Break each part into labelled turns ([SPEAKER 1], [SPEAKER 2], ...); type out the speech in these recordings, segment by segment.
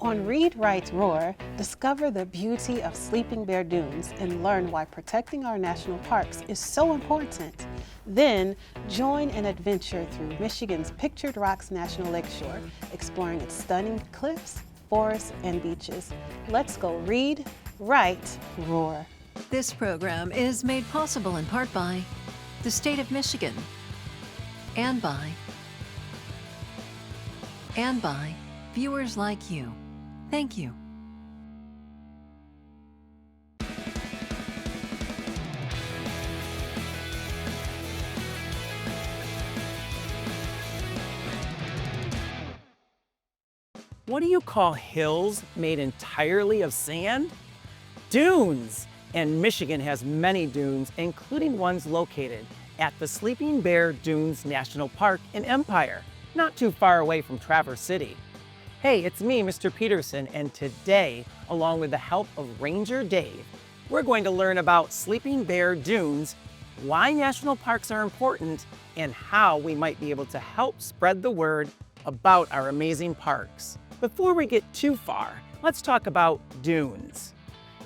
[SPEAKER 1] On Read, Write, Roar, discover the beauty of Sleeping Bear Dunes and learn why protecting our national parks is so important. Then, join an adventure through Michigan's Pictured Rocks National Lakeshore, exploring its stunning cliffs, forests, and beaches. Let's go read, write, roar.
[SPEAKER 2] This program is made possible in part by the state of Michigan and by viewers like you. Thank you.
[SPEAKER 3] What do you call hills made entirely of sand? Dunes! And Michigan has many dunes, including ones located at the Sleeping Bear Dunes National Park in Empire, not too far away from Traverse City. Hey, it's me, Mr. Peterson, and today, along with the help of Ranger Dave, we're going to learn about Sleeping Bear Dunes, why national parks are important, and how we might be able to help spread the word about our amazing parks. Before we get too far, let's talk about dunes.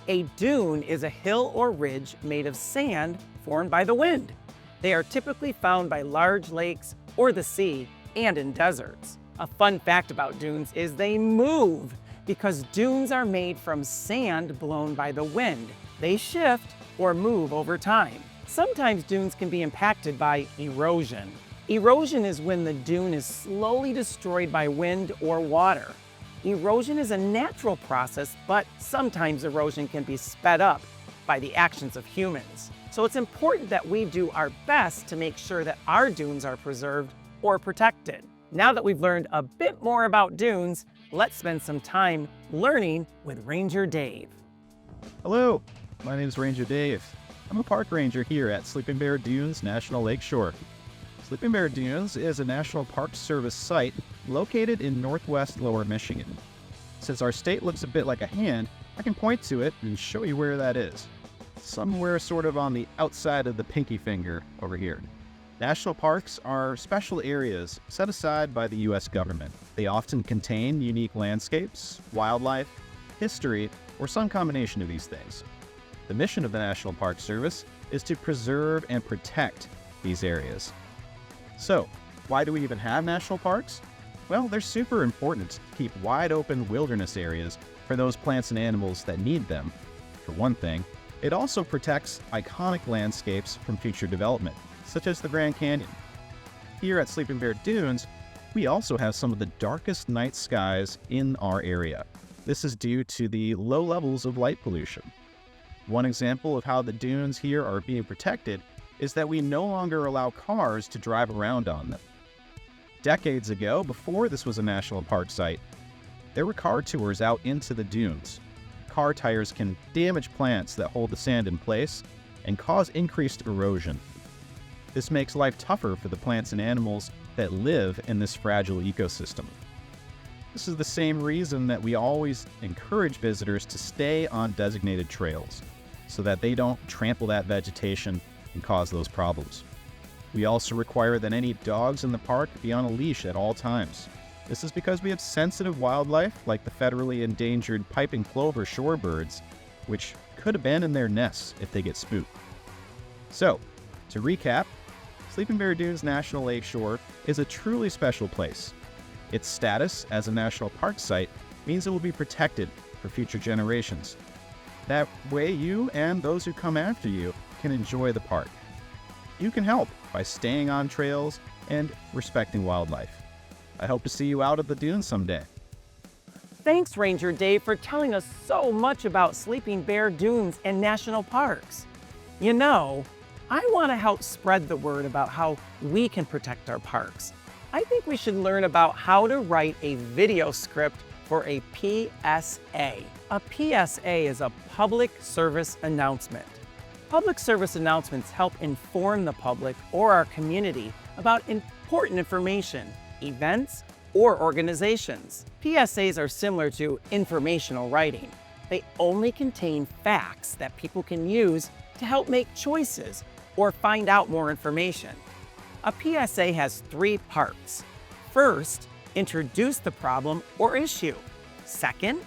[SPEAKER 3] A dune is a hill or ridge made of sand formed by the wind. They are typically found by large lakes or the sea and in deserts. A fun fact about dunes is they move because dunes are made from sand blown by the wind. They shift or move over time. Sometimes dunes can be impacted by erosion. Erosion is when the dune is slowly destroyed by wind or water. Erosion is a natural process, but sometimes erosion can be sped up by the actions of humans. So it's important that we do our best to make sure that our dunes are preserved or protected. Now that we've learned a bit more about dunes, let's spend some time learning with Ranger Dave.
[SPEAKER 4] Hello, my name is Ranger Dave. I'm a park ranger here at Sleeping Bear Dunes National Lakeshore. Sleeping Bear Dunes is a National Park Service site located in northwest Lower Michigan. Since our state looks a bit like a hand, I can point to it and show you where that is. Somewhere sort of on the outside of the pinky finger over here. National parks are special areas set aside by the U.S. government. They often contain unique landscapes, wildlife, history, or some combination of these things. The mission of the National Park Service is to preserve and protect these areas. So, why do we even have national parks? Well, they're super important to keep wide open wilderness areas for those plants and animals that need them. For one thing, it also protects iconic landscapes from future development, such as the Grand Canyon. Here at Sleeping Bear Dunes, we also have some of the darkest night skies in our area. This is due to the low levels of light pollution. One example of how the dunes here are being protected is that we no longer allow cars to drive around on them. Decades ago, before this was a national park site, there were car tours out into the dunes. Car tires can damage plants that hold the sand in place and cause increased erosion. This makes life tougher for the plants and animals that live in this fragile ecosystem. This is the same reason that we always encourage visitors to stay on designated trails, so that they don't trample that vegetation and cause those problems. We also require that any dogs in the park be on a leash at all times. This is because we have sensitive wildlife like the federally endangered piping plover shorebirds, which could abandon their nests if they get spooked. So, to recap, Sleeping Bear Dunes National Lakeshore is a truly special place. Its status as a national park site means it will be protected for future generations. That way you and those who come after you can enjoy the park. You can help by staying on trails and respecting wildlife. I hope to see you out at the dunes someday.
[SPEAKER 3] Thanks, Ranger Dave, for telling us so much about Sleeping Bear Dunes and national parks. You know, I want to help spread the word about how we can protect our parks. I think we should learn about how to write a video script for a PSA. A PSA is a public service announcement. Public service announcements help inform the public or our community about important information, events, or organizations. PSAs are similar to informational writing. They only contain facts that people can use to help make choices or find out more information. A PSA has 3 parts. First, introduce the problem or issue. Second,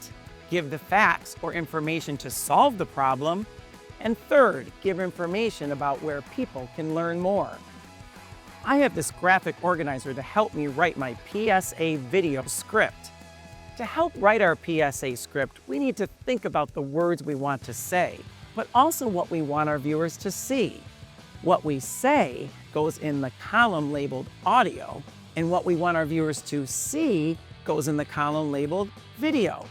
[SPEAKER 3] give the facts or information to solve the problem. And third, give information about where people can learn more. I have this graphic organizer to help me write my PSA video script. To help write our PSA script, we need to think about the words we want to say, but also what we want our viewers to see. What we say goes in the column labeled audio, and what we want our viewers to see goes in the column labeled video.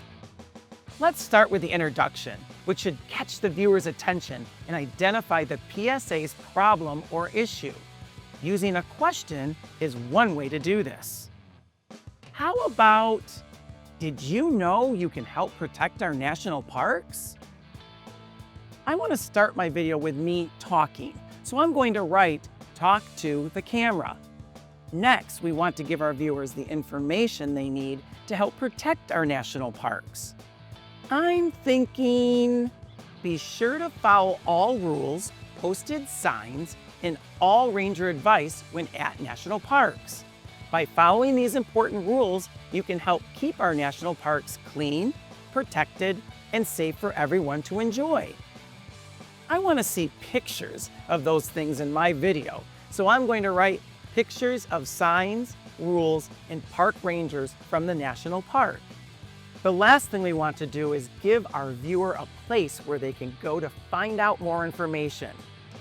[SPEAKER 3] Let's start with the introduction, which should catch the viewer's attention and identify the PSA's problem or issue. Using a question is one way to do this. How about, did you know you can help protect our national parks? I want to start my video with me talking, so I'm going to write, talk to the camera. Next, we want to give our viewers the information they need to help protect our national parks. I'm thinking, be sure to follow all rules, posted signs, and all ranger advice when at national parks. By following these important rules, you can help keep our national parks clean, protected, and safe for everyone to enjoy. I want to see pictures of those things in my video, so I'm going to write pictures of signs, rules, and park rangers from the national park. The last thing we want to do is give our viewer a place where they can go to find out more information.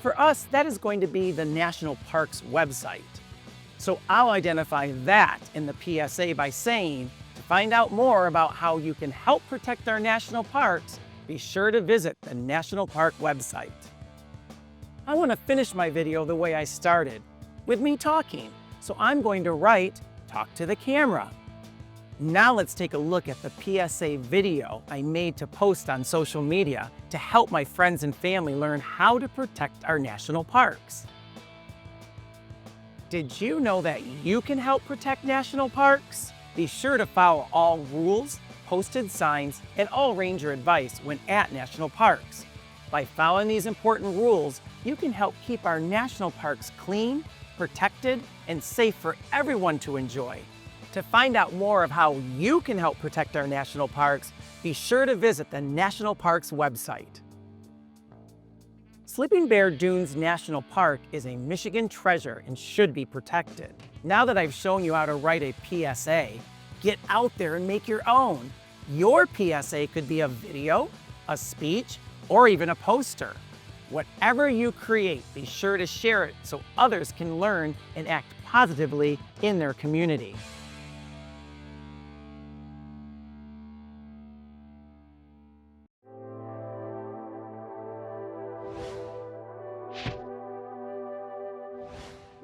[SPEAKER 3] For us, that is going to be the National Parks website. So I'll identify that in the PSA by saying, to find out more about how you can help protect our national parks, be sure to visit the National Park website. I want to finish my video the way I started, with me talking. So I'm going to write, talk to the camera. Now let's take a look at the PSA video I made to post on social media to help my friends and family learn how to protect our national parks. Did you know that you can help protect national parks? Be sure to follow all rules, posted signs, and all ranger advice when at national parks. By following these important rules, you can help keep our national parks clean, protected, and safe for everyone to enjoy. To find out more of how you can help protect our national parks, be sure to visit the National Parks website. Sleeping Bear Dunes National Park is a Michigan treasure and should be protected. Now that I've shown you how to write a PSA, get out there and make your own. Your PSA could be a video, a speech, or even a poster. Whatever you create, be sure to share it so others can learn and act positively in their community.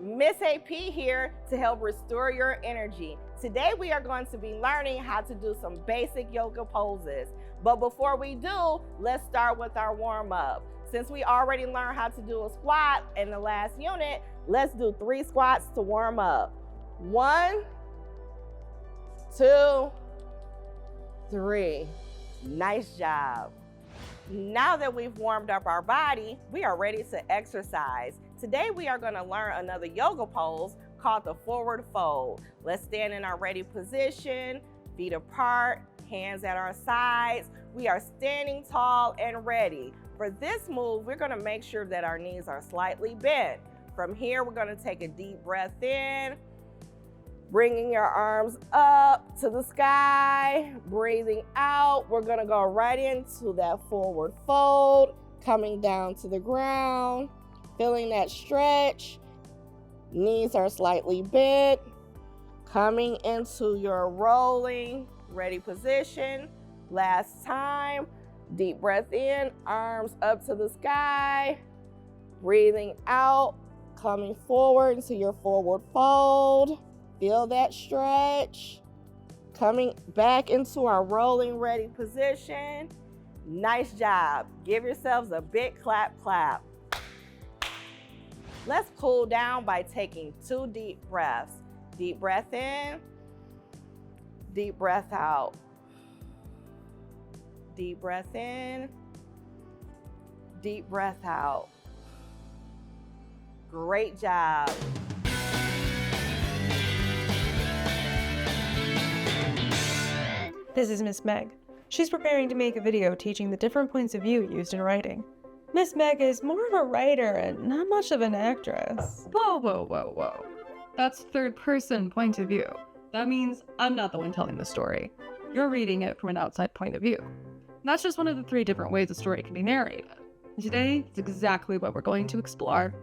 [SPEAKER 5] Miss AP here to help restore your energy. Today we are going to be learning how to do some basic yoga poses. But before we do, let's start with our warm-up. Since we already learned how to do a squat in the last unit, let's do 3 squats to warm up. 1, 2, 3. Nice job. Now that we've warmed up our body, we are ready to exercise. Today we are going to learn another yoga pose called the forward fold. Let's stand in our ready position, feet apart, hands at our sides. We are standing tall and ready. For this move, we're going to make sure that our knees are slightly bent. From here, we're going to take a deep breath in, bringing your arms up to the sky, breathing out. We're going to go right into that forward fold, coming down to the ground. Feeling that stretch, knees are slightly bent, coming into your rolling, ready position. Last time, deep breath in, arms up to the sky, breathing out, coming forward into your forward fold. Feel that stretch, coming back into our rolling, ready position. Nice job. Give yourselves a big clap, clap. Let's cool down by taking 2 deep breaths. Deep breath in, deep breath out. Deep breath in, deep breath out. Great job.
[SPEAKER 6] This is Miss Meg. She's preparing to make a video teaching the different points of view used in writing. Miss Meg is more of a writer and not much of an actress.
[SPEAKER 7] Whoa. That's third-person point of view. That means I'm not the one telling the story. You're reading it from an outside point of view. That's just one of the 3 different ways a story can be narrated. And today, it's exactly what we're going to explore.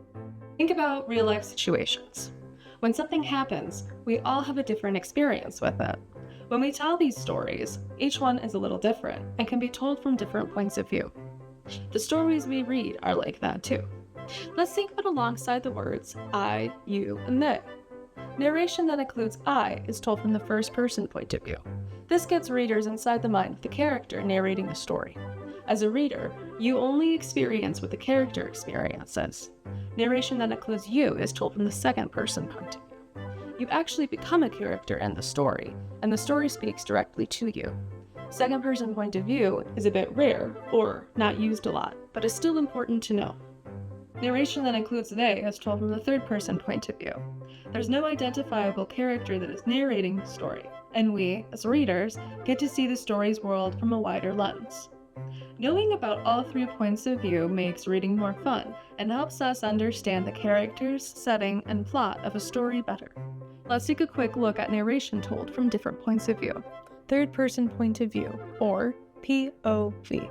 [SPEAKER 7] Think about real-life situations. When something happens, we all have a different experience with it. When we tell these stories, each one is a little different and can be told from different points of view. The stories we read are like that too. Let's think of it alongside the words I, you, and they. Narration that includes I is told from the first-person point of view. This gets readers inside the mind of the character narrating the story. As a reader, you only experience what the character experiences. Narration that includes you is told from the second-person point of view. You actually become a character in the story, and the story speaks directly to you. Second-person point of view is a bit rare, or not used a lot, but is still important to know. Narration that includes they is told from the third-person point of view. There's no identifiable character that is narrating the story, and we, as readers, get to see the story's world from a wider lens. Knowing about all 3 points of view makes reading more fun and helps us understand the characters, setting, and plot of a story better. Let's take a quick look at narration told from different points of view.
[SPEAKER 6] Third-person point of view, or POV.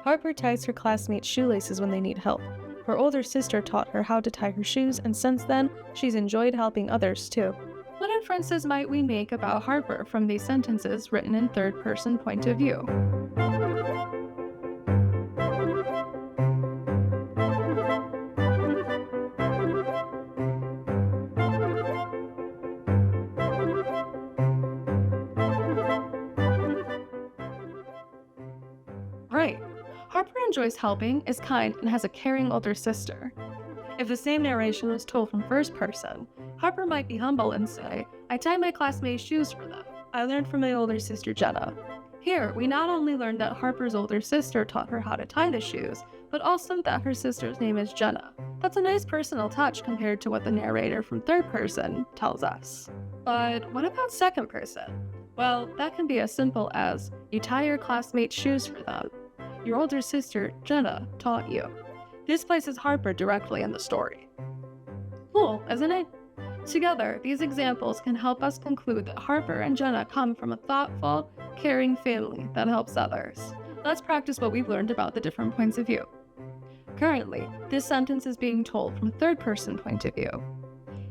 [SPEAKER 6] Harper ties her classmates' shoelaces when they need help. Her older sister taught her how to tie her shoes, and since then, she's enjoyed helping others too.
[SPEAKER 7] What inferences might we make about Harper from these sentences written in third-person point of view? Right. Harper enjoys helping, is kind, and has a caring older sister. If the same narration was told from first person, Harper might be humble and say, I tie my classmates' shoes for them. I learned from my older sister Jenna. Here, we not only learned that Harper's older sister taught her how to tie the shoes, but also that her sister's name is Jenna. That's a nice personal touch compared to what the narrator from third person tells us. But what about second person? Well, that can be as simple as, you tie your classmates' shoes for them. Your older sister, Jenna, taught you. This places Harper directly in the story. Cool, isn't it? Together, these examples can help us conclude that Harper and Jenna come from a thoughtful, caring family that helps others. Let's practice what we've learned about the different points of view. Currently, this sentence is being told from a third-person point of view.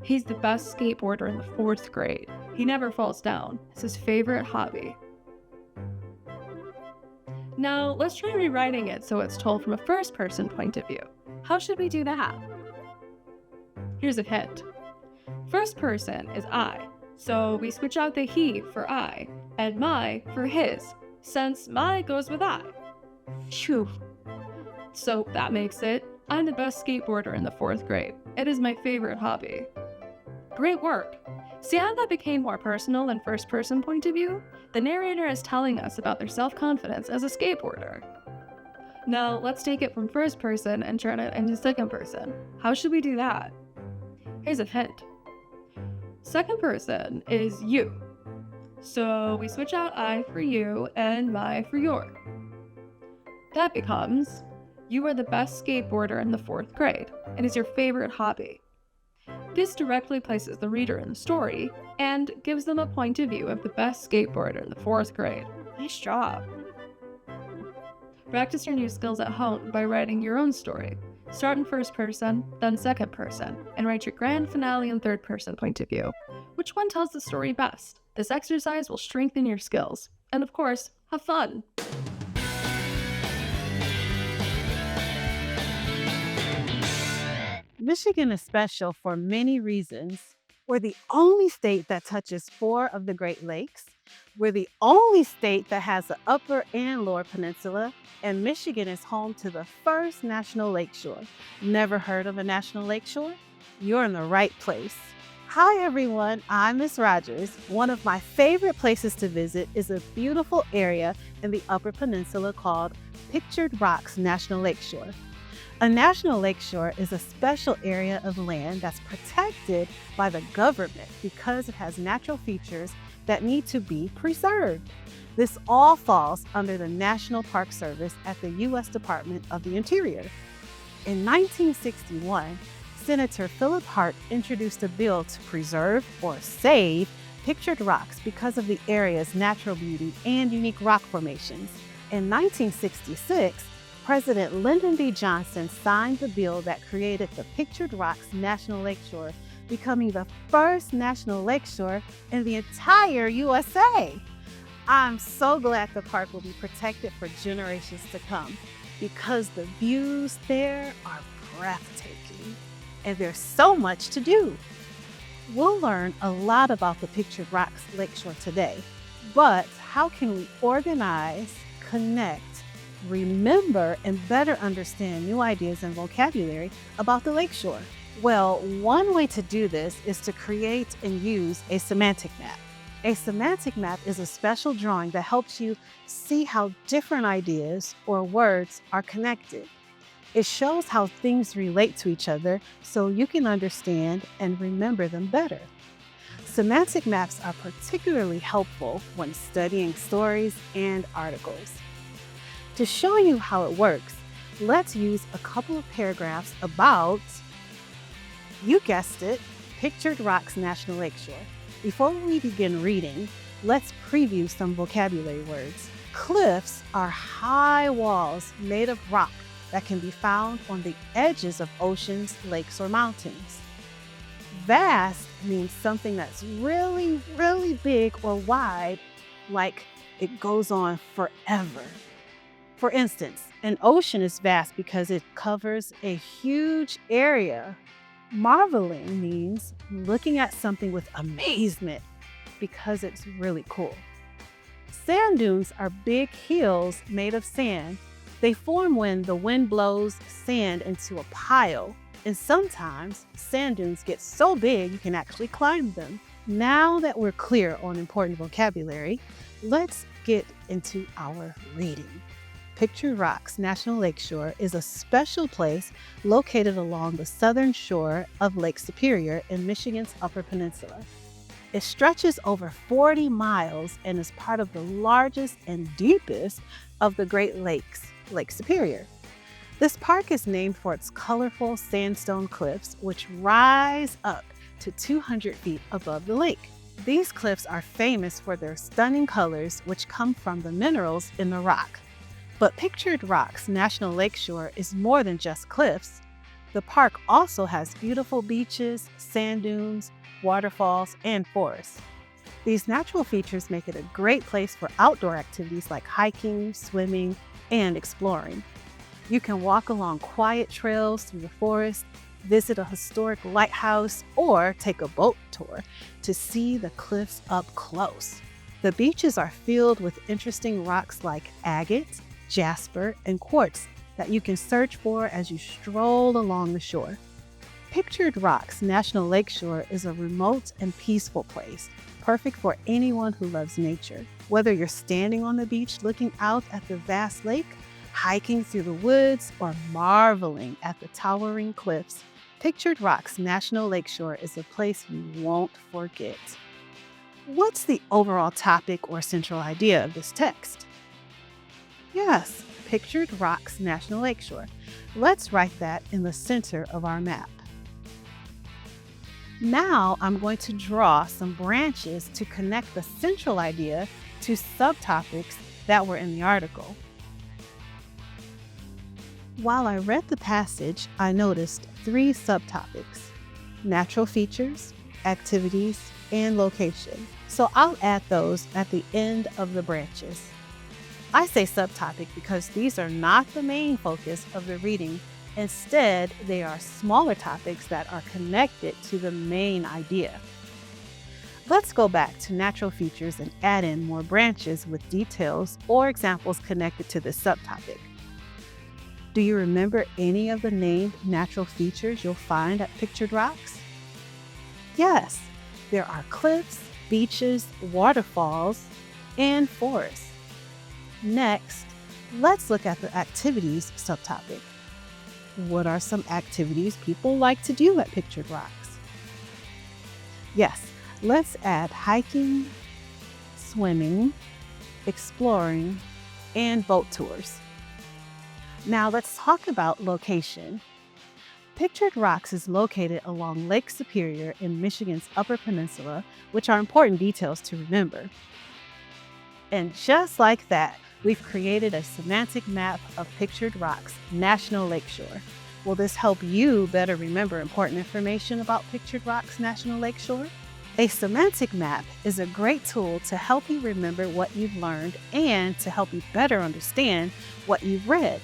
[SPEAKER 7] He's the best skateboarder in the 4th grade. He never falls down. It's his favorite hobby. Now, let's try rewriting it so it's told from a first-person point of view. How should we do that? Here's a hint. First person is I, so we switch out the he for I, and my for his, since my goes with I. Phew. So that makes it, I'm the best skateboarder in the 4th grade. It is my favorite hobby. Great work! See how that became more personal than first-person point of view? The narrator is telling us about their self-confidence as a skateboarder. Now, let's take it from first person and turn it into second person. How should we do that? Here's a hint. Second person is you. So we switch out I for you and my for your. That becomes, you are the best skateboarder in the 4th grade. It is your favorite hobby. This directly places the reader in the story and gives them a point of view of the best skateboarder in the 4th grade. Nice job! Practice your new skills at home by writing your own story. Start in first person, then second person, and write your grand finale in third person point of view. Which one tells the story best? This exercise will strengthen your skills. And of course, have fun!
[SPEAKER 1] Michigan is special for many reasons. We're the only state that touches 4 of the Great Lakes. We're the only state that has the Upper and Lower Peninsula, and Michigan is home to the first National Lakeshore. Never heard of a National Lakeshore? You're in the right place. Hi everyone, I'm Miss Rogers. One of my favorite places to visit is a beautiful area in the Upper Peninsula called Pictured Rocks National Lakeshore. A national lakeshore is a special area of land that's protected by the government because it has natural features that need to be preserved. This all falls under the National Park Service at the U.S. Department of the Interior. In 1961, Senator Philip Hart introduced a bill to preserve or save pictured rocks because of the area's natural beauty and unique rock formations. In 1966, President Lyndon B. Johnson signed the bill that created the Pictured Rocks National Lakeshore, becoming the first national lakeshore in the entire USA. I'm so glad the park will be protected for generations to come because the views there are breathtaking and there's so much to do. We'll learn a lot about the Pictured Rocks Lakeshore today, but how can we organize, connect, remember, and better understand new ideas and vocabulary about the lakeshore? Well, one way to do this is to create and use a semantic map. A semantic map is a special drawing that helps you see how different ideas or words are connected. It shows how things relate to each other so you can understand and remember them better. Semantic maps are particularly helpful when studying stories and articles. To show you how it works, let's use a couple of paragraphs about, you guessed it, Pictured Rocks National Lakeshore. Before we begin reading, let's preview some vocabulary words. Cliffs are high walls made of rock that can be found on the edges of oceans, lakes, or mountains. Vast means something that's really, really big or wide, like it goes on forever. For instance, an ocean is vast because it covers a huge area. Marveling means looking at something with amazement because it's really cool. Sand dunes are big hills made of sand. They form when the wind blows sand into a pile, and sometimes sand dunes get so big you can actually climb them. Now that we're clear on important vocabulary, let's get into our reading. Pictured Rocks National Lakeshore is a special place located along the southern shore of Lake Superior in Michigan's Upper Peninsula. It stretches over 40 miles and is part of the largest and deepest of the Great Lakes, Lake Superior. This park is named for its colorful sandstone cliffs, which rise up to 200 feet above the lake. These cliffs are famous for their stunning colors, which come from the minerals in the rock. But Pictured Rocks National Lakeshore is more than just cliffs. The park also has beautiful beaches, sand dunes, waterfalls, and forests. These natural features make it a great place for outdoor activities like hiking, swimming, and exploring. You can walk along quiet trails through the forest, visit a historic lighthouse, or take a boat tour to see the cliffs up close. The beaches are filled with interesting rocks like agate, jasper, and quartz that you can search for as you stroll along the shore. Pictured Rocks National Lakeshore is a remote and peaceful place, perfect for anyone who loves nature. Whether you're standing on the beach looking out at the vast lake, hiking through the woods, or marveling at the towering cliffs, Pictured Rocks National Lakeshore is a place you won't forget. What's the overall topic or central idea of this text? Yes, Pictured Rocks National Lakeshore. Let's write that in the center of our map. Now I'm going to draw some branches to connect the central idea to subtopics that were in the article. While I read the passage, I noticed 3 subtopics: natural features, activities, and location. So I'll add those at the end of the branches. I say subtopic because these are not the main focus of the reading. Instead, they are smaller topics that are connected to the main idea. Let's go back to natural features and add in more branches with details or examples connected to this subtopic. Do you remember any of the named natural features you'll find at Pictured Rocks? Yes, there are cliffs, beaches, waterfalls, and forests. Next, let's look at the activities subtopic. What are some activities people like to do at Pictured Rocks? Yes, let's add hiking, swimming, exploring, and boat tours. Now let's talk about location. Pictured Rocks is located along Lake Superior in Michigan's Upper Peninsula, which are important details to remember. And just like that, we've created a semantic map of Pictured Rocks, National Lakeshore. Will this help you better remember important information about Pictured Rocks, National Lakeshore? A semantic map is a great tool to help you remember what you've learned and to help you better understand what you've read.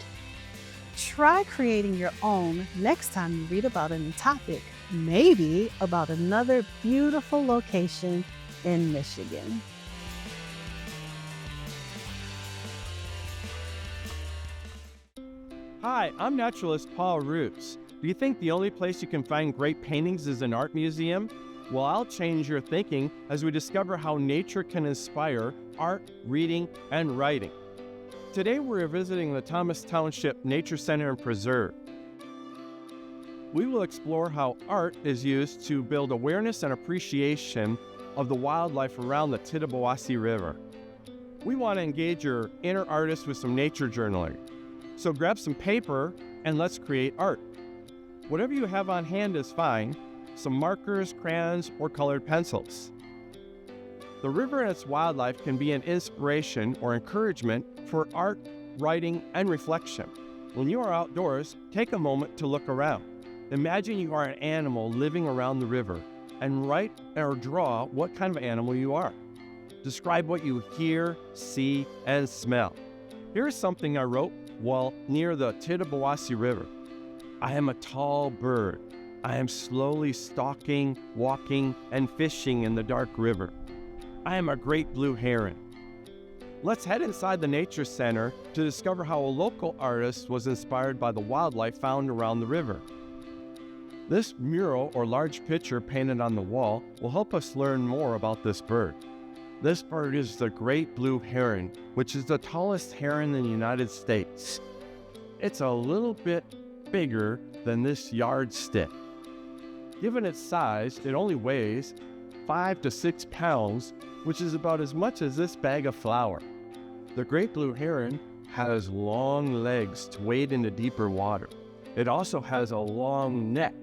[SPEAKER 1] Try creating your own next time you read about a new topic, maybe about another beautiful location in Michigan.
[SPEAKER 8] Hi, I'm naturalist Paul Roots. Do you think the only place you can find great paintings is an art museum? Well, I'll change your thinking as we discover how nature can inspire art, reading, and writing. Today we're visiting the Thomas Township Nature Center and Preserve. We will explore how art is used to build awareness and appreciation of the wildlife around the Tittabawassee River. We want to engage your inner artist with some nature journaling. So grab some paper and let's create art. Whatever you have on hand is fine, some markers, crayons, or colored pencils. The river and its wildlife can be an inspiration or encouragement for art, writing, and reflection. When you are outdoors, take a moment to look around. Imagine you are an animal living around the river and write or draw what kind of animal you are. Describe what you hear, see, and smell. Here's something I wrote while near the Tittabawassee River. I am a tall bird. I am slowly stalking, walking, and fishing in the dark river. I am a great blue heron. Let's head inside the Nature Center to discover how a local artist was inspired by the wildlife found around the river. This mural or large picture painted on the wall will help us learn more about this bird. This bird is the great blue heron, which is the tallest heron in the United States. It's a little bit bigger than this yardstick. Given its size, it only weighs 5 to 6 pounds, which is about as much as this bag of flour. The great blue heron has long legs to wade into deeper water. It also has a long neck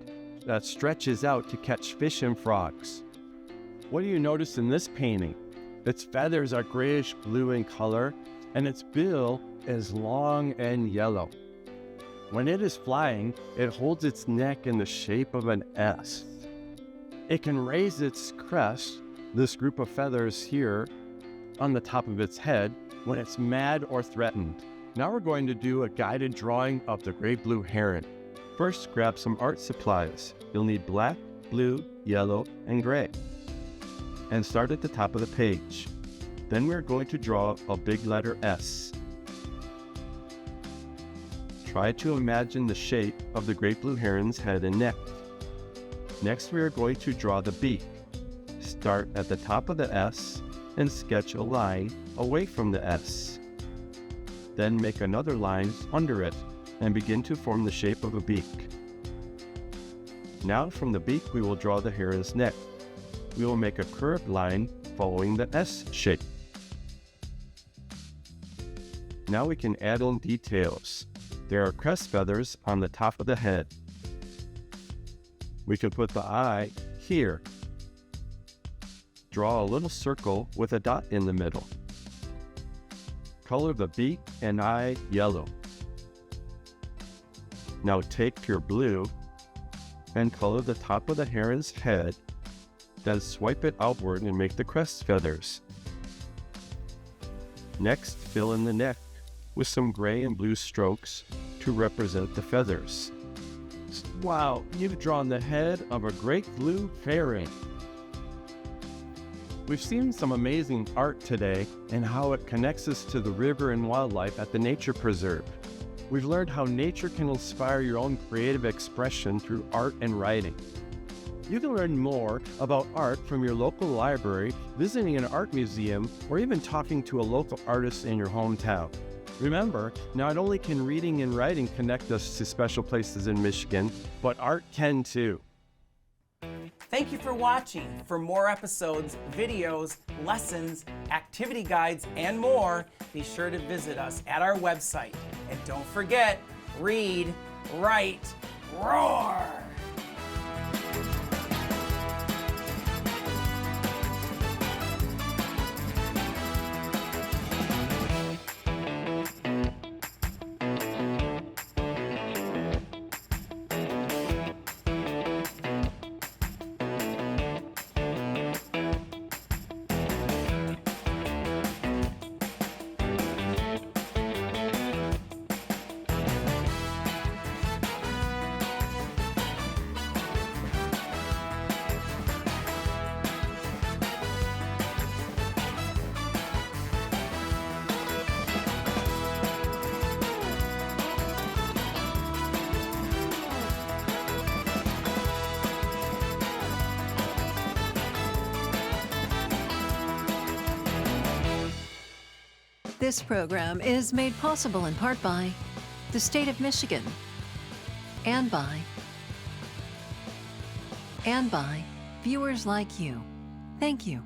[SPEAKER 8] that stretches out to catch fish and frogs. What do you notice in this painting? Its feathers are grayish blue in color, and its bill is long and yellow. When it is flying, it holds its neck in the shape of an S. It can raise its crest, this group of feathers here, on the top of its head when it's mad or threatened. Now we're going to do a guided drawing of the great blue heron. First, grab some art supplies. You'll need black, blue, yellow, and gray. And start at the top of the page. Then we're going to draw a big letter S. Try to imagine the shape of the great blue heron's head and neck. Next, we are going to draw the beak. Start at the top of the S and sketch a line away from the S. Then make another line under it and begin to form the shape of a beak. Now from the beak we will draw the heron's neck. We will make a curved line following the S shape. Now we can add on details. There are crest feathers on the top of the head. We can put the eye here. Draw a little circle with a dot in the middle. Color the beak and eye yellow. Now take pure blue and color the top of the heron's head, then swipe it outward and make the crest feathers. Next, fill in the neck with some gray and blue strokes to represent the feathers. Wow, you've drawn the head of a great blue heron. We've seen some amazing art today and how it connects us to the river and wildlife at the Nature Preserve. We've learned how nature can inspire your own creative expression through art and writing. You can learn more about art from your local library, visiting an art museum, or even talking to a local artist in your hometown. Remember, not only can reading and writing connect us to special places in Michigan, but art can too.
[SPEAKER 3] Thank you for watching. For more episodes, videos, lessons, activity guides, and more, be sure to visit us at our website. And don't forget, read, write, roar!
[SPEAKER 2] This program is made possible in part by the state of Michigan and by viewers like you. Thank you.